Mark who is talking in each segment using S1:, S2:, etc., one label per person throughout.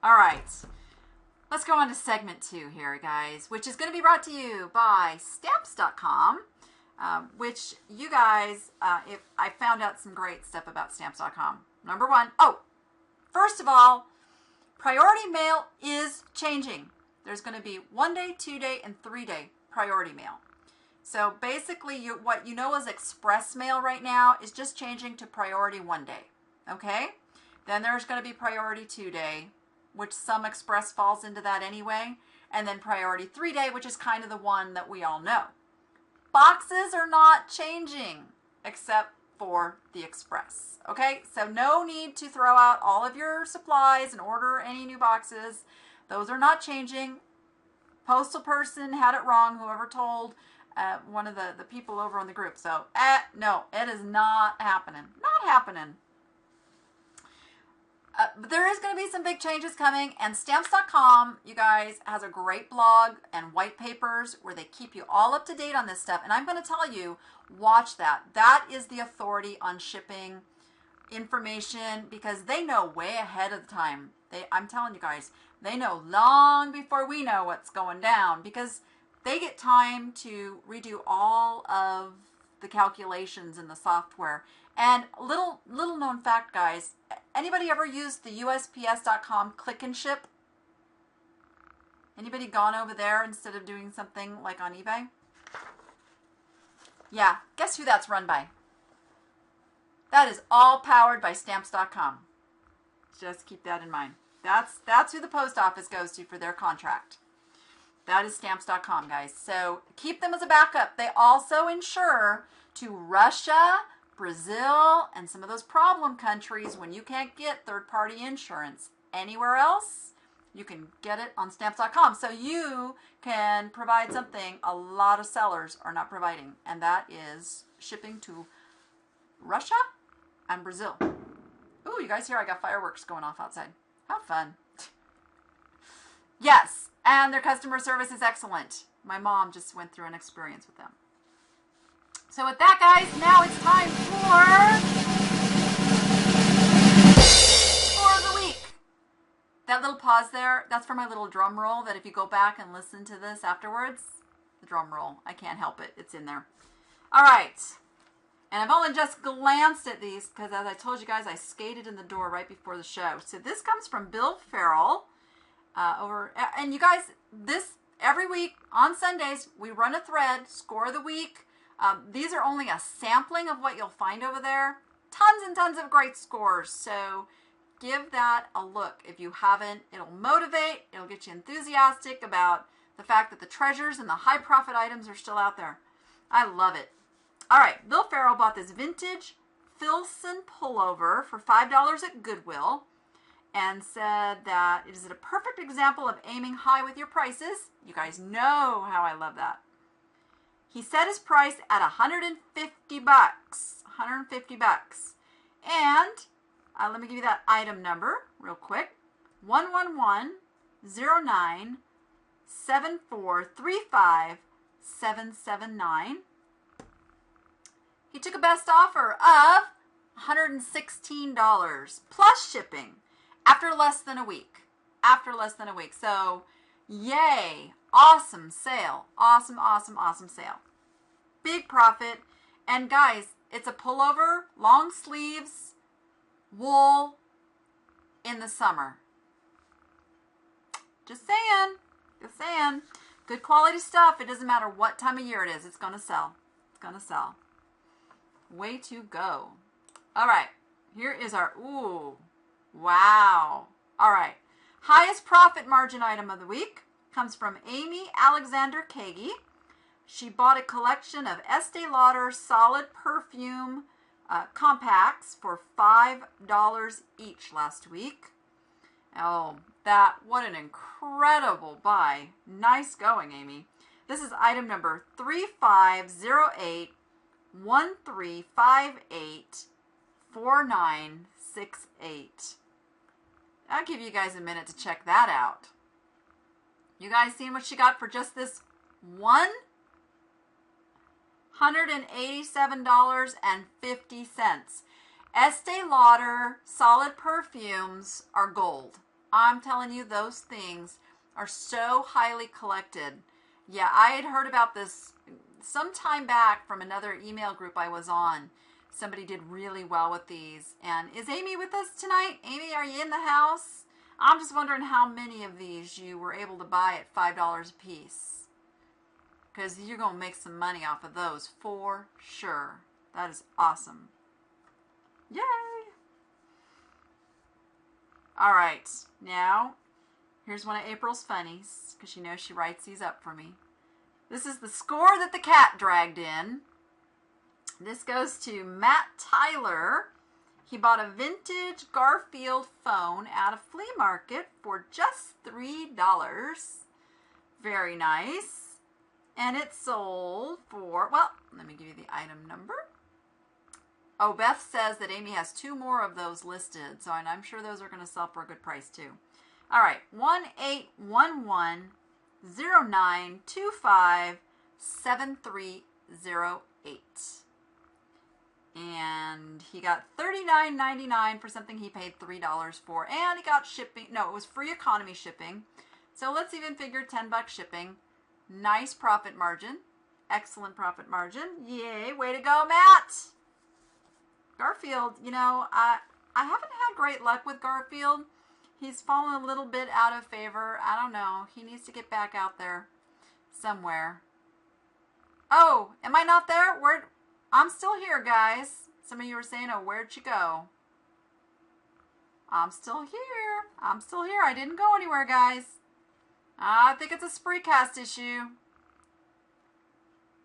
S1: All right. Let's go on to segment 2 here, guys, which is going to be brought to you by Stamps.com, which you guys, if I found out some great stuff about Stamps.com. Number one, first of all, priority mail is changing. There's going to be 1-day, 2-day, and 3-day priority mail. So basically, what you know as express mail right now is just changing to priority 1-day, okay? Then there's going to be priority 2-day, which some express falls into that anyway, and then priority 3-day, which is kind of the one that we all know. Boxes are not changing except for the express, okay? So no need to throw out all of your supplies and order any new boxes. Those are not changing. Postal person had it wrong, whoever told one of the people over on the group. So, no, it is not happening. Not happening. But there is going to be some big changes coming, and Stamps.com, you guys, has a great blog and white papers where they keep you all up to date on this stuff. And I'm going to tell you, watch that. That is the authority on shipping information because they know way ahead of the time. I'm telling you guys, they know long before we know what's going down because they get time to redo all of the calculations in the software. And little known fact, guys, anybody ever used the USPS.com click and ship? Anybody gone over there instead of doing something like on eBay? Yeah, guess who that's run by? That is all powered by Stamps.com. Just keep that in mind. That's who the post office goes to for their contract. That is Stamps.com, guys. So keep them as a backup. They also insure to Russia, Brazil, and some of those problem countries when you can't get third-party insurance anywhere else. You can get it on Stamps.com. So you can provide something a lot of sellers are not providing, and that is shipping to Russia and Brazil. Ooh, you guys hear I got fireworks going off outside. How fun. Yes, and their customer service is excellent. My mom just went through an experience with them. So with that, guys, now it's time for the week. That little pause there, that's for my little drum roll that if you go back and listen to this afterwards, the drum roll, I can't help it. It's in there. All right. And I've only just glanced at these because, as I told you guys, I skated in the door right before the show. So this comes from Bill Farrell. And you guys, this every week on Sundays, we run a thread, score of the week. These are only a sampling of what you'll find over there. Tons and tons of great scores. So give that a look. If you haven't, it'll motivate. It'll get you enthusiastic about the fact that the treasures and the high profit items are still out there. I love it. All right, Bill Farrell bought this vintage Filson pullover for $5 at Goodwill and said that it is a perfect example of aiming high with your prices. You guys know how I love that. He set his price at $150. $150. And let me give you that item number real quick. 1110974357779. He took a best offer of $116 plus shipping after less than a week. After less than a week. So, yay. Awesome sale. Awesome, awesome, awesome sale. Big profit. And guys, it's a pullover, long sleeves, wool in the summer. Just saying. Just saying. Good quality stuff. It doesn't matter what time of year it is. It's going to sell. It's going to sell. Way to go. All right. Here is our, ooh, wow. All right. Highest profit margin item of the week comes from Amy Alexander Kagi. She bought a collection of Estee Lauder solid perfume compacts for $5 each last week. Oh, what an incredible buy. Nice going, Amy. This is item number 3508. 13584968. I'll give you guys a minute to check that out. You guys seen what she got for just this $187.50. Estee Lauder solid perfumes are gold. I'm telling you, those things are so highly collected. Yeah, I had heard about this some time back from another email group I was on. Somebody did really well with these. And is Amy with us tonight? Amy, are you in the house? I'm just wondering how many of these you were able to buy at $5 a piece. Because you're going to make some money off of those for sure. That is awesome. Yay! All right, now here's one of April's funnies, because you know she writes these up for me. This is the score that the cat dragged in. This goes to Matt Tyler. He bought a vintage Garfield phone at a flea market for just $3. Very nice. And it sold for, well, let me give you the item number. Oh, Beth says that Amy has 2 more of those listed, so I'm sure those are going to sell for a good price too. All right, 1811-0925-7308. And he got $39.99 for something he paid $3 for, and he got shipping. No, it was free economy shipping. So let's even figure $10 shipping. Nice profit margin. Excellent profit margin. Yay, way to go, Matt. Garfield, you know, I haven't had great luck with Garfield. He's fallen a little bit out of favor. I don't know. He needs to get back out there somewhere. Oh, am I not there? I'm still here, guys. Some of you were saying, oh, where'd you go? I'm still here. I'm still here. I didn't go anywhere, guys. I think it's a Spreecast issue.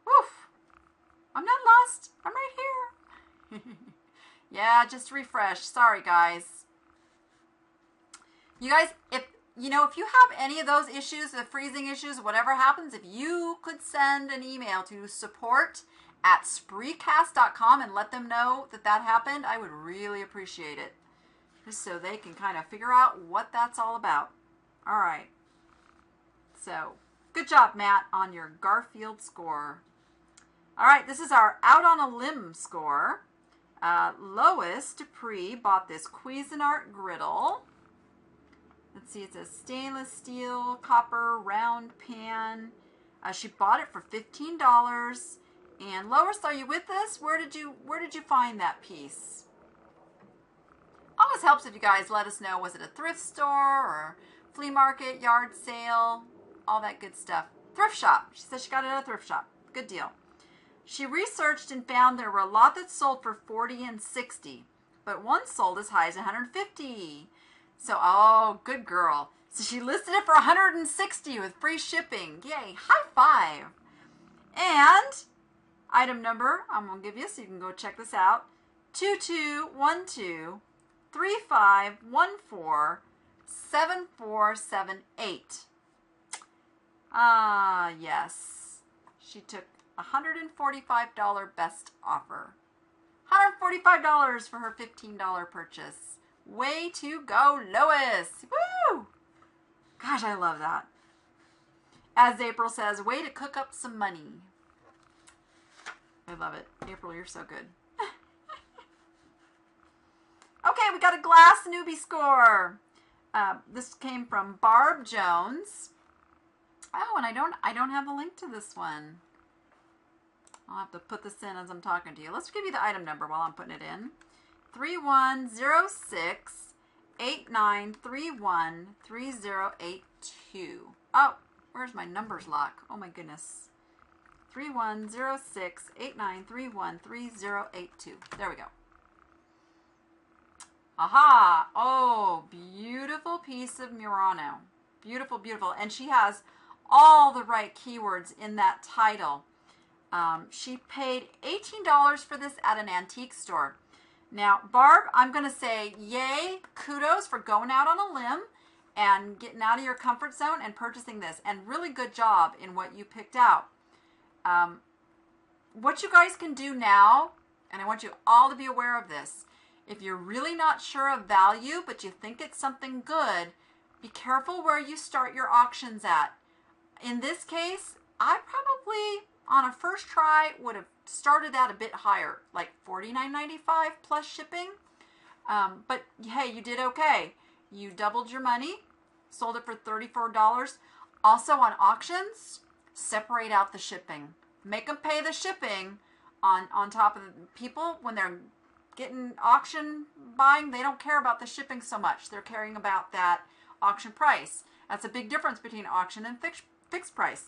S1: Woof. I'm not lost. I'm right here. Yeah, just refresh. Sorry, guys. You guys, if you have any of those issues, the freezing issues, whatever happens, if you could send an email to support@spreecast.com and let them know that happened, I would really appreciate it. Just so they can kind of figure out what that's all about. All right. So, good job, Matt, on your Garfield score. All right, this is our Out on a Limb score. Lois Dupree bought this Cuisinart griddle. Let's see, it's a stainless steel, copper, round pan. She bought it for $15. And Lois, are you with us? Where did you find that piece? Always helps if you guys let us know. Was it a thrift store or flea market, yard sale, all that good stuff? Thrift shop. She said she got it at a thrift shop. Good deal. She researched and found there were a lot that sold for $40 and $60, but one sold as high as $150. So, oh, good girl. So she listed it for $160 with free shipping. Yay, high five. And item number, I'm going to give you so you can go check this out. 2212-3514-7478. Ah, yes. She took $145 best offer. $145 for her $15 purchase. Way to go, Lois. Woo! Gosh, I love that. As April says, way to cook up some money. I love it. April, you're so good. Okay, we got a glass Newbie score. This came from Barb Jones. Oh, and I don't have a link to this one. I'll have to put this in as I'm talking to you. Let's give you the item number while I'm putting it in. 3106-8931-3082. Oh, where's my numbers lock? Oh my goodness. 3106-8931-3082. There we go. Aha! Oh, beautiful piece of Murano. Beautiful, beautiful. And she has all the right keywords in that title. She paid $18 for this at an antique store. Now, Barb, I'm going to say yay, kudos for going out on a limb and getting out of your comfort zone and purchasing this. And really good job in what you picked out. What you guys can do now, and I want you all to be aware of this, if you're really not sure of value, but you think it's something good, be careful where you start your auctions at. In this case, I probably, on a first try, would have started that a bit higher, like $49.95 plus shipping. But hey, you did okay. you doubled your money, sold it for $34. Also on auctions, separate out the shipping. Make them pay the shipping on top of the people when they're getting auction buying. They don't care about the shipping so much. They're caring about that auction price. That's a big difference between auction and fixed price.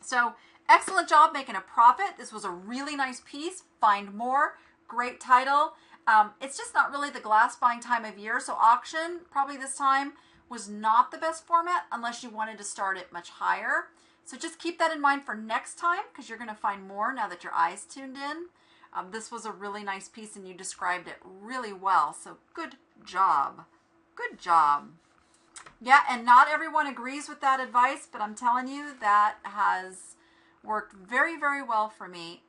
S1: So excellent job making a profit. This was a really nice piece. Find more. Great title. It's just not really the glass buying time of year. So auction probably this time was not the best format unless you wanted to start it much higher. So just keep that in mind for next time because you're going to find more now that your eye's tuned in. This was a really nice piece and you described it really well. So good job. Good job. Yeah, and not everyone agrees with that advice, but I'm telling you that has worked very, very well for me.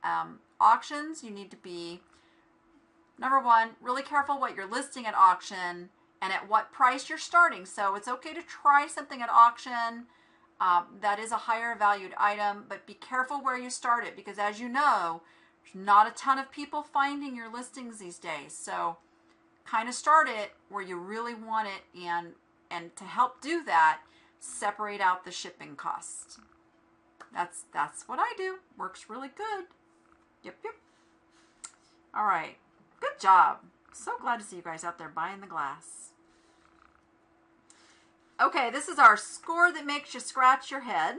S1: Auctions, you need to be, number one, really careful what you're listing at auction and at what price you're starting. So it's okay to try something at auction that is a higher valued item, but be careful where you start it because as you know, there's not a ton of people finding your listings these days. So kind of start it where you really want it, and to help do that, separate out the shipping cost. That's what I do. Works really good. Yep. All right. Good job. So glad to see you guys out there buying the glass. Okay, this is our score that makes you scratch your head.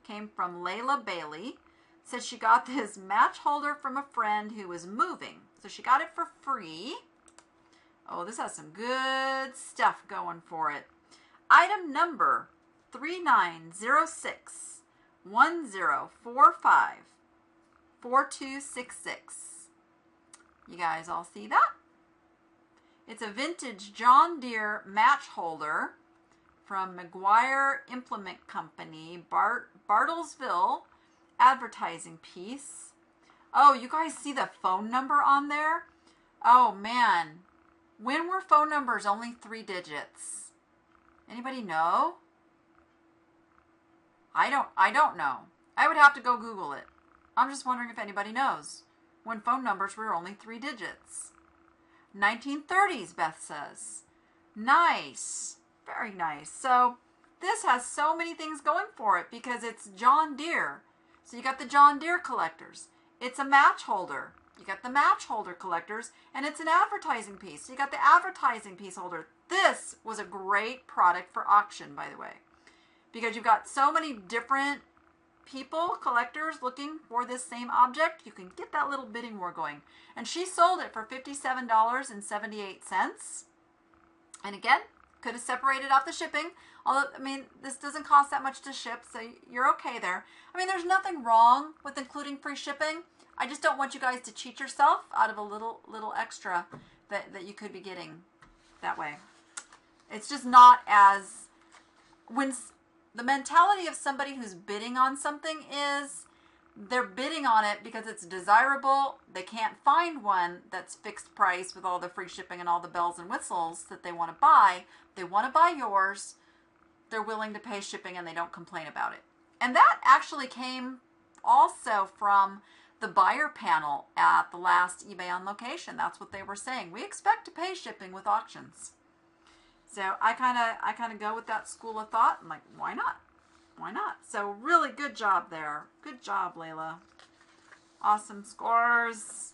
S1: Came from Layla Bailey. Said she got this match holder from a friend who was moving. So she got it for free. Oh, this has some good stuff going for it. Item number 3906 1045 4266. You guys all see that? It's a vintage John Deere match holder from McGuire Implement Company, Bartlesville, advertising piece. Oh, you guys see the phone number on there? Oh man, when were phone numbers only 3 digits? Anybody know? I don't know. I would have to go Google it. I'm just wondering if anybody knows when phone numbers were only 3 digits. 1930s, Beth says. Nice. Very nice. So this has so many things going for it because it's John Deere. So you got the John Deere collectors. It's a match holder. You got the match holder collectors, and it's an advertising piece. So you got the advertising piece holder. This was a great product for auction, by the way, because you've got so many different people, collectors, looking for this same object. You can get that little bidding war going. And she sold it for $57.78. And again, could have separated out the shipping. Although, I mean, this doesn't cost that much to ship, so you're okay there. I mean, there's nothing wrong with including free shipping. I just don't want you guys to cheat yourself out of a little extra that you could be getting that way. It's just not as, when the mentality of somebody who's bidding on something is they're bidding on it because it's desirable. They can't find one that's fixed price with all the free shipping and all the bells and whistles that they want to buy. They want to buy yours. They're willing to pay shipping and they don't complain about it. And that actually came also from the buyer panel at the last eBay on Location. That's what they were saying. We expect to pay shipping with auctions. So I kind of go with that school of thought. I'm like, why not? Why not? So really good job there. Good job, Layla. Awesome scores.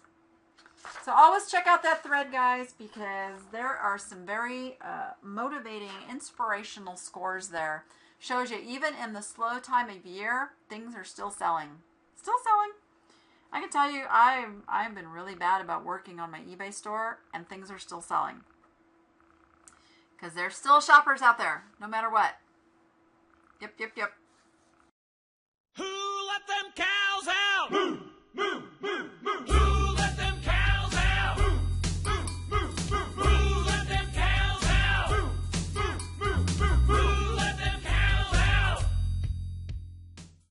S1: So always check out that thread, guys, because there are some very motivating, inspirational scores there. Shows you even in the slow time of year, things are still selling. Still selling. I can tell you, I've been really bad about working on my eBay store, and things are still selling. Because there's still shoppers out there, no matter what. Yep.
S2: Who let them cows out? Moo!